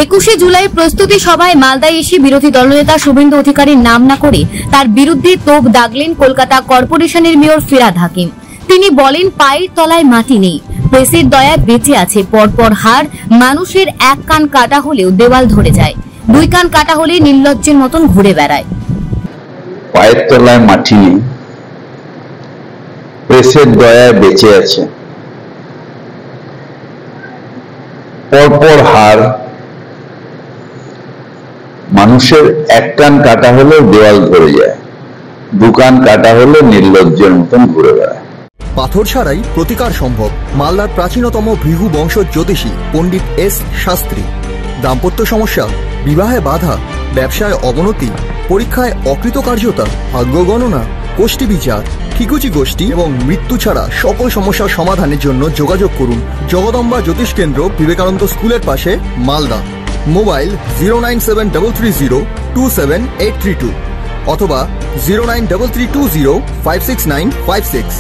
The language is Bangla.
21শে জুলাই প্রস্তুতি সভায় মালদায় এসে বিরোধী দলনেতা শুভেন্দু অধিকারীর নাম না করে তার বিরুদ্ধে তোপ দাগলেন কলকাতা কর্পোরেশনের মেয়র ফিরহাদ হাকিম। তিনি বলেন, পায়ের তলায় মাটি নেই, প্রেসের দয়ায় বেঁচে আছে পরপর হার। মানুষের এক কান কাটা হলেও দেওয়াল ধরে যায়, দুই কান কাটা হলে নির্লজ্জের মতন ঘুরে বেড়ায়। পায়ের তলায় মাটি নেই, প্রেসের দয়ায় বেঁচে আছে পরপর হার। মানুষের এক কান কাটা হলেও দেওয়াল ধরে যায়, দু কান কাটা হলে নির্লজ্জের মতন ঘুরে বেড়ায়। পাথর ছাড়াই প্রতিকার সম্ভব। মালদার প্রাচীনতম ভৃগু বংশ জ্যোতিষী পণ্ডিত এস শাস্ত্রী। দাম্পত্য সমস্যা, বিবাহে বাধা, ব্যবসায় অবনতি, পরীক্ষায় অকৃতকার্যতা, ভাগ্য গণনা, গোষ্ঠী বিচার, ঠিকুচি গোষ্ঠী এবং মৃত্যু ছাড়া সকল সমস্যার সমাধানের জন্য যোগাযোগ করুন জগদম্বা জ্যোতিষ কেন্দ্র, বিবেকানন্দ স্কুলের পাশে, মালদা। মোবাইল 09733027832 অথবা 09332056956।